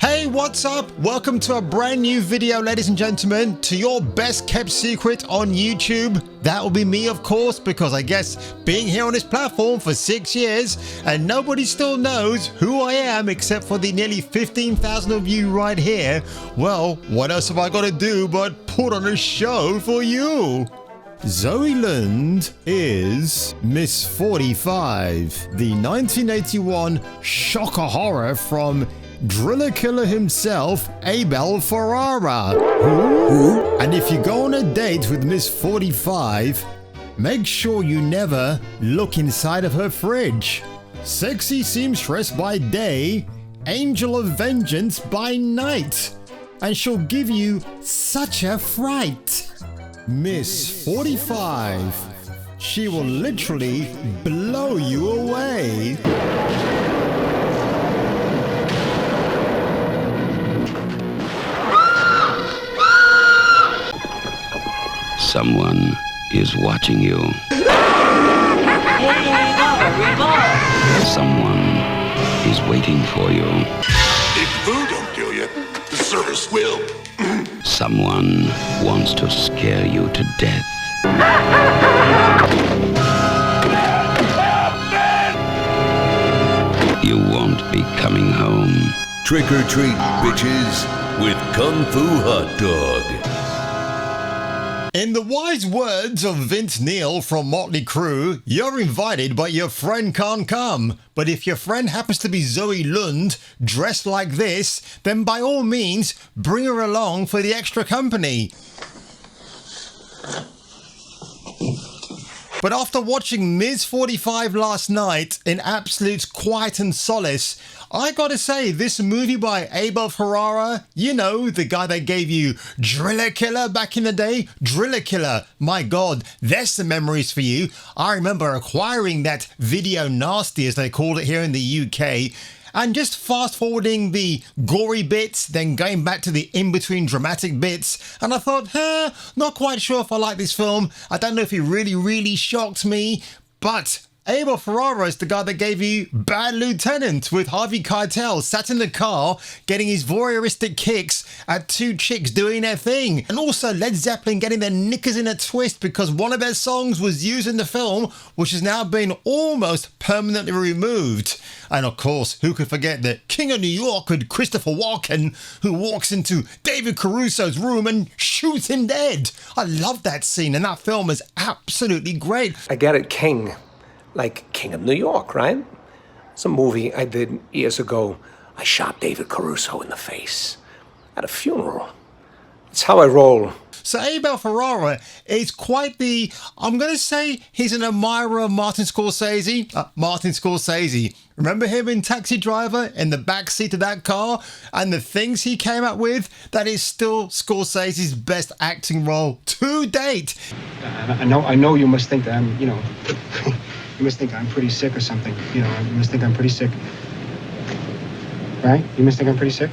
Hey, what's up? Welcome to a brand new video, ladies and gentlemen, to your best kept secret on YouTube. That will be me, of course, because I guess being here on this platform for 6 years and nobody still knows who I am except for the nearly 15,000 of you right here. Well, what else have I got to do but put on a show for you? Zoe Lund is Miss 45, the 1981 shocker horror from Driller Killer himself, Abel Ferrara. Who? And if you go on a date with Miss 45, make sure you never look inside of her fridge. Sexy seamstress by day, angel of vengeance by night, and she'll give you such a fright. Miss 45. She will literally blow you away. Someone is watching you. Someone is waiting for you. If food don't kill you, the service will. Someone wants to scare you to death. You won't be coming home. Trick or treat, bitches, with Kung Fu Hot Dog. In the wise words of Vince Neil from Motley Crue, you're invited but your friend can't come. But if your friend happens to be Zoe Lund, dressed like this, then by all means, bring her along for the extra company. But after watching Ms. 45 last night in absolute quiet and solace, I gotta say, this movie by Abel Ferrara, you know, the guy that gave you Driller Killer back in the day, Driller Killer, my god, there's some memories for you. I remember acquiring that video nasty, as they called it here in the UK, and just fast forwarding the gory bits, then going back to the in-between dramatic bits, and I thought, not quite sure if I like this film. I don't know if it really shocked me, but Abel Ferrara is the guy that gave you Bad Lieutenant with Harvey Keitel sat in the car getting his voyeuristic kicks at two chicks doing their thing. And also Led Zeppelin getting their knickers in a twist because one of their songs was used in the film, which has now been almost permanently removed. And of course, who could forget the King of New York with Christopher Walken, who walks into David Caruso's room and shoots him dead. I love that scene, and that film is absolutely great. I get it, King. Like King of New York, right? It's a movie I did years ago. I shot David Caruso in the face at a funeral. It's how I roll. So Abel Ferrara is quite the, I'm going to say he's an admirer of Martin Scorsese. Martin Scorsese. Remember him in Taxi Driver in the backseat of that car? And the things he came up with, that is still Scorsese's best acting role to date. I know you must think that I'm, you must think I'm pretty sick or something. You must think I'm pretty sick. Right? You must think I'm pretty sick?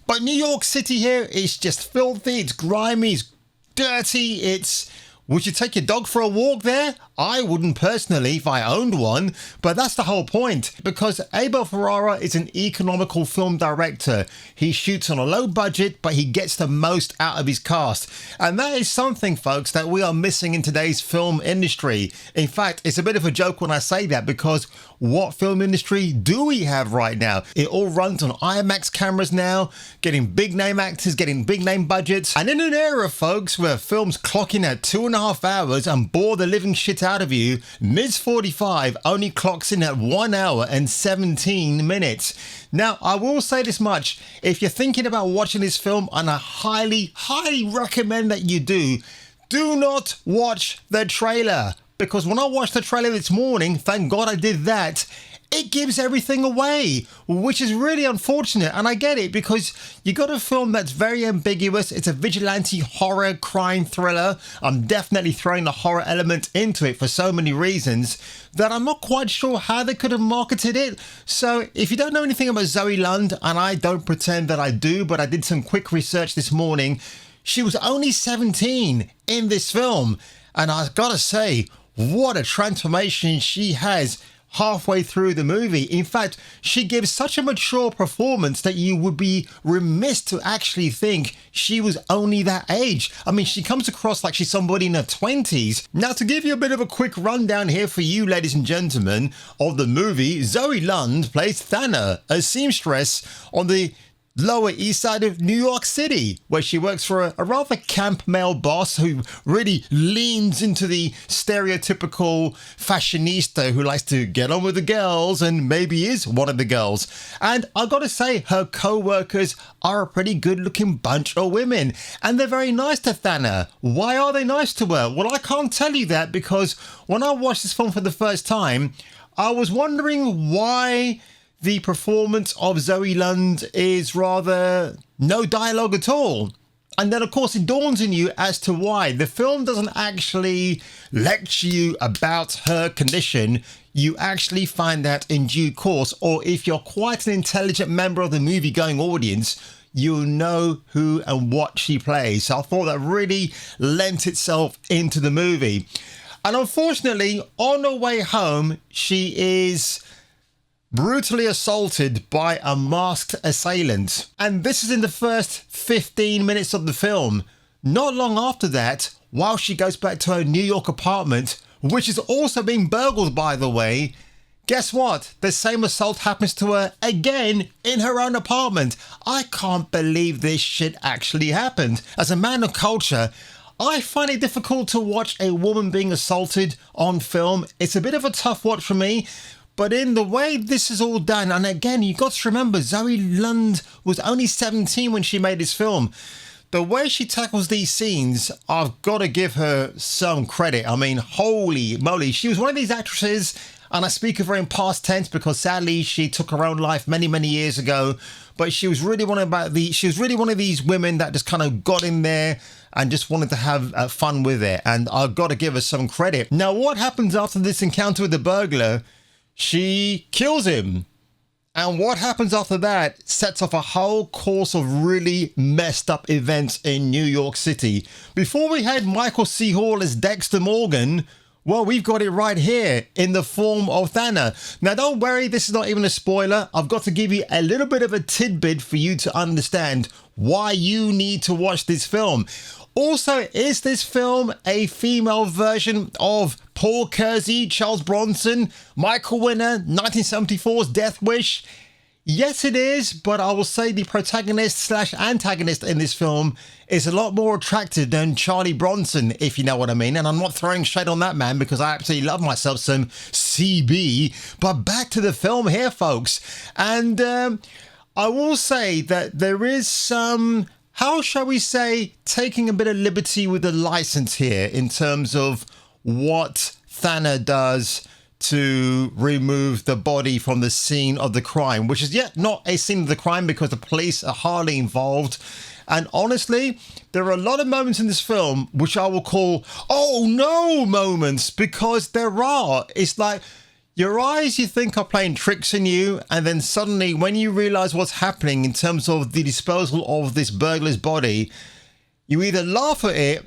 But New York City here is just filthy, it's grimy, it's dirty, it's... Would you take your dog for a walk there? I wouldn't personally if I owned one, but that's the whole point, because Abel Ferrara is an economical film director. He shoots on a low budget, but he gets the most out of his cast. And that is something, folks, that we are missing in today's film industry. In fact, it's a bit of a joke when I say that, because what film industry do we have right now? It all runs on IMAX cameras now, getting big name actors, getting big name budgets. And in an era, folks, where films clock in at 2.5 hours and bore the living shit out of you, Ms. 45 only clocks in at 1 hour and 17 minutes. Now, I will say this much, if you're thinking about watching this film, and I highly recommend that you do not watch the trailer. Because when I watched the trailer this morning, thank God I did that, it gives everything away, which is really unfortunate. And I get it, because you got a film that's very ambiguous. It's a vigilante horror crime thriller. I'm definitely throwing the horror element into it for so many reasons that I'm not quite sure how they could have marketed it. So if you don't know anything about Zoe Lund, and I don't pretend that I do, but I did some quick research this morning, she was only 17 in this film. And I've got to say, what a transformation she has. halfway through the movie. In fact, she gives such a mature performance that you would be remiss to actually think she was only that age. I mean, she comes across like she's somebody in her 20s. Now, to give you a bit of a quick rundown here for you, ladies and gentlemen, of the movie, Zoe Lund plays Thana, a seamstress on the Lower East Side of New York City, where she works for a rather camp male boss who really leans into the stereotypical fashionista who likes to get on with the girls and maybe is one of the girls. And I gotta say, her co-workers are a pretty good looking bunch of women, and they're very nice to Thana. Why are they nice to her? Well, I can't tell you that, because when I watched this film for the first time, I was wondering why the performance of Zoe Lund is rather no dialogue at all. And then, of course, it dawns on you as to why. The film doesn't actually lecture you about her condition. You actually find that in due course, or if you're quite an intelligent member of the movie-going audience, you'll know who and what she plays. So I thought that really lent itself into the movie. And unfortunately, on her way home, she is brutally assaulted by a masked assailant. And this is in the first 15 minutes of the film. Not long after that, while she goes back to her New York apartment, which is also being burgled, by the way, guess what? The same assault happens to her again in her own apartment. I can't believe this shit actually happened. As a man of culture, I find it difficult to watch a woman being assaulted on film. It's a bit of a tough watch for me. But in the way this is all done, and again, you got to remember, Zoe Lund was only 17 when she made this film. The way she tackles these scenes, I've got to give her some credit. I mean, holy moly, she was one of these actresses, and I speak of her in past tense because sadly she took her own life many, many years ago. But she was really one of these women that just kind of got in there and just wanted to have fun with it. And I've got to give her some credit. Now, what happens after this encounter with the burglar? She kills him. And what happens after that sets off a whole course of really messed up events in New York City. Before we had Michael C. Hall as Dexter Morgan, well, we've got it right here in the form of Thana. Now, don't worry, this is not even a spoiler. I've got to give you a little bit of a tidbit for you to understand why you need to watch this film. Also, is this film a female version of Paul Kersey, Charles Bronson, Michael Winner, 1974's Death Wish? Yes, it is, but I will say the protagonist/antagonist in this film is a lot more attractive than Charlie Bronson, if you know what I mean. And I'm not throwing shade on that man because I absolutely love myself some CB. But back to the film here, folks. And I will say that there is some, how shall we say, taking a bit of liberty with the license here in terms of what Thana does to remove the body from the scene of the crime, which is yet not a scene of the crime because the police are hardly involved. And honestly, there are a lot of moments in this film which I will call, oh no moments, because there are. It's like your eyes, you think, are playing tricks on you, and then suddenly when you realize what's happening in terms of the disposal of this burglar's body, you either laugh at it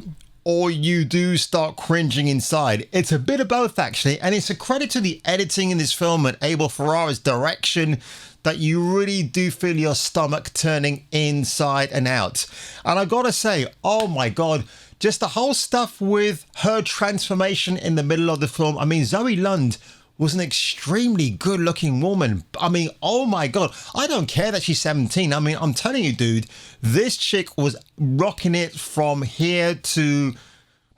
or you do start cringing inside. It's a bit of both, actually, and it's a credit to the editing in this film and Abel Ferrara's direction that you really do feel your stomach turning inside and out. And I gotta say, oh my God, just the whole stuff with her transformation in the middle of the film. I mean, Zoe Lund was an extremely good looking woman. I mean, oh my God, I don't care that she's 17. I mean, I'm telling you, dude, this chick was rocking it from here to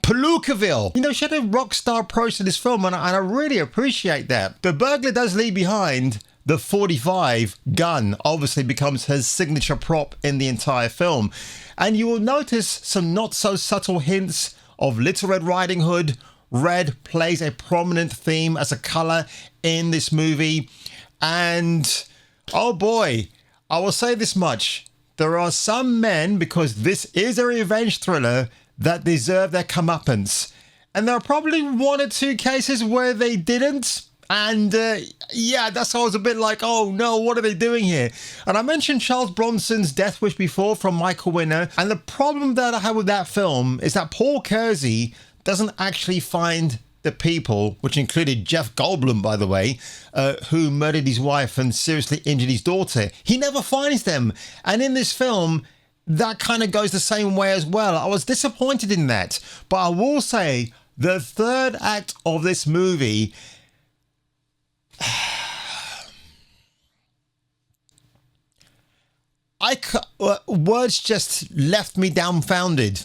Palookaville. You know, she had a rock star approach to this film, and I really appreciate that. The burglar does leave behind the .45 gun, obviously becomes his signature prop in the entire film. And you will notice some not so subtle hints of Little Red Riding Hood. Red plays a prominent theme as a color in this movie. And oh boy, I will say this much. There are some men, because this is a revenge thriller, that deserve their comeuppance. And there are probably one or two cases where they didn't. And yeah, that's why I was a bit like, oh no, what are they doing here? And I mentioned Charles Bronson's Death Wish before from Michael Winner. And the problem that I have with that film is that Paul Kersey doesn't actually find the people, which included Jeff Goldblum, by the way, who murdered his wife and seriously injured his daughter. He never finds them. And in this film, that kind of goes the same way as well. I was disappointed in that. But I will say, the third act of this movie... words just left me dumbfounded.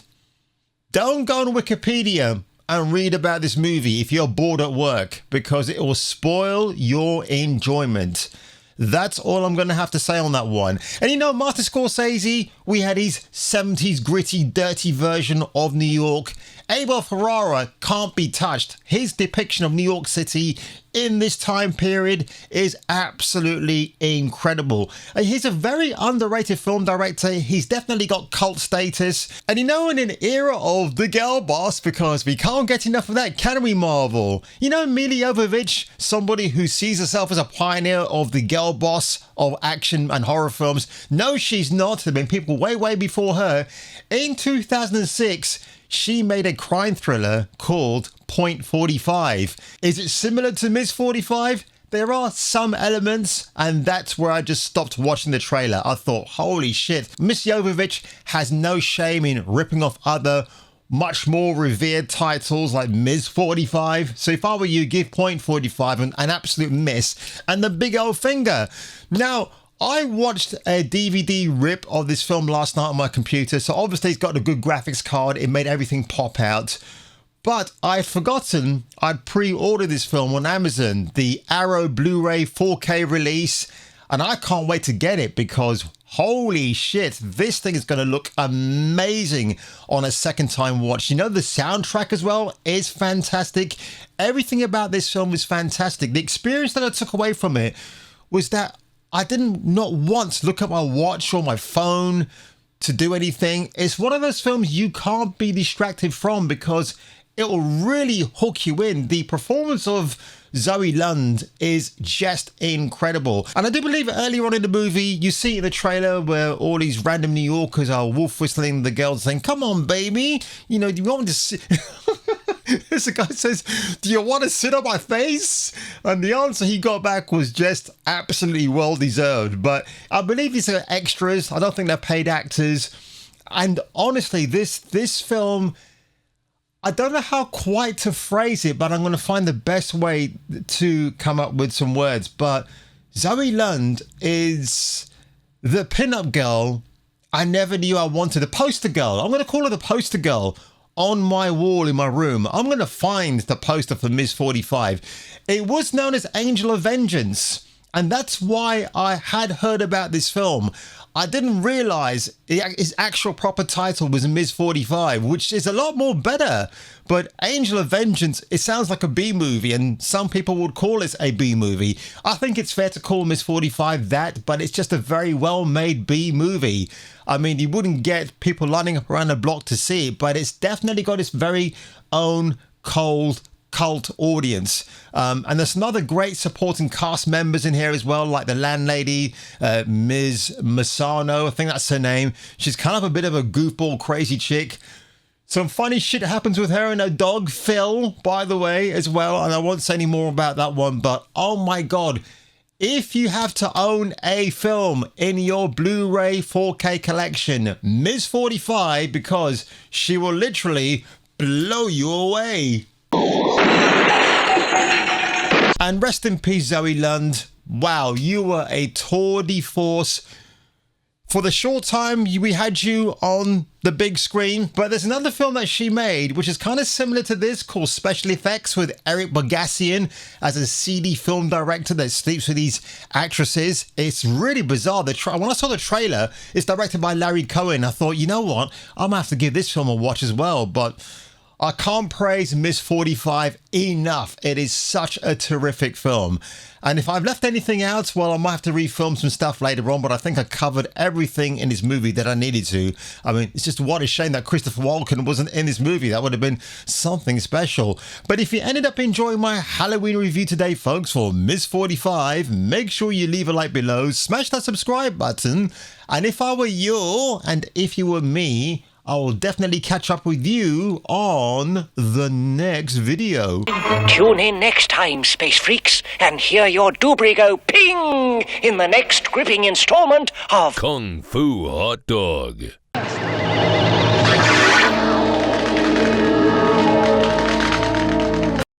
Don't go on Wikipedia and read about this movie if you're bored at work, because it will spoil your enjoyment. That's all I'm going to have to say on that one. And you know, Martin Scorsese, we had his 70s gritty, dirty version of New York. Abel Ferrara can't be touched. His depiction of New York City in this time period is absolutely incredible. He's a very underrated film director. He's definitely got cult status. And you know, in an era of the girl boss, because we can't get enough of that, can we, Marvel? You know, Milla Jovovich, somebody who sees herself as a pioneer of the girl boss of action and horror films. No, she's not. There have been people way before her. In 2006, she made a crime thriller called Point 45. Is it similar to Ms. 45? There are some elements, and that's where I just stopped watching the trailer. I thought, holy shit, Miss Jovovich has no shame in ripping off other much more revered titles like Ms. 45. So if I were you, give Point 45 an absolute miss and the big old finger. Now, I watched a DVD rip of this film last night on my computer, so obviously it's got a good graphics card. It made everything pop out. But I'd forgotten I'd pre-ordered this film on Amazon, the Arrow Blu-ray 4K release, and I can't wait to get it because holy shit, this thing is going to look amazing on a second time watch. You know, the soundtrack as well is fantastic. Everything about this film is fantastic. The experience that I took away from it was that I didn't not once look at my watch or my phone to do anything. It's one of those films you can't be distracted from because it will really hook you in. The performance of Zoe Lund is just incredible. And I do believe earlier on in the movie, you see in the trailer where all these random New Yorkers are wolf whistling the girls saying, "Come on, baby. You know, do you want me to sit?" This guy says, "Do you want to sit on my face?" And the answer he got back was just absolutely well deserved. But I believe these are extras. I don't think they're paid actors. And honestly, this film, I don't know how quite to phrase it, but I'm going to find the best way to come up with some words. But Zoe Lund is the pinup girl I never knew I wanted. The poster girl. I'm going to call her the poster girl on my wall in my room. I'm going to find the poster for Ms. 45. It was known as Angel of Vengeance, and that's why I had heard about this film. I didn't realize his actual proper title was Ms. 45, which is a lot more better. But Angel of Vengeance, it sounds like a B movie, and some people would call it a B movie. I think it's fair to call Ms. 45 that, but it's just a very well-made B movie. I mean, you wouldn't get people lining up around the block to see it, but it's definitely got its very own cold cult audience. And there's some other great supporting cast members in here as well, like the landlady, Ms. Masano, I think that's her name. She's kind of a bit of a goofball, crazy chick. Some funny shit happens with her and her dog, Phil, by the way, as well. And I won't say any more about that one, but oh my God. If you have to own a film in your Blu-ray 4K collection, Ms. 45, because she will literally blow you away. And rest in peace, Zoe Lund. Wow, you were a tour de force. For the short time we had you on the big screen, but there's another film that she made, which is kind of similar to this, called Special Effects, with Eric Bogasian as a seedy film director that sleeps with these actresses. It's really bizarre. When I saw the trailer, it's directed by Larry Cohen. I thought, you know what? I'm going to have to give this film a watch as well, but I can't praise Ms. 45 enough. It is such a terrific film. And if I've left anything out, well, I might have to refilm some stuff later on, but I think I covered everything in this movie that I needed to. I mean, it's just what a shame that Christopher Walken wasn't in this movie. That would have been something special. But if you ended up enjoying my Halloween review today, folks, for Ms. 45, make sure you leave a like below, smash that subscribe button. And if I were you, and if you were me, I will definitely catch up with you on the next video. Tune in next time, Space Freaks, and hear your doobry go ping in the next gripping installment of Kung Fu Hot Dog.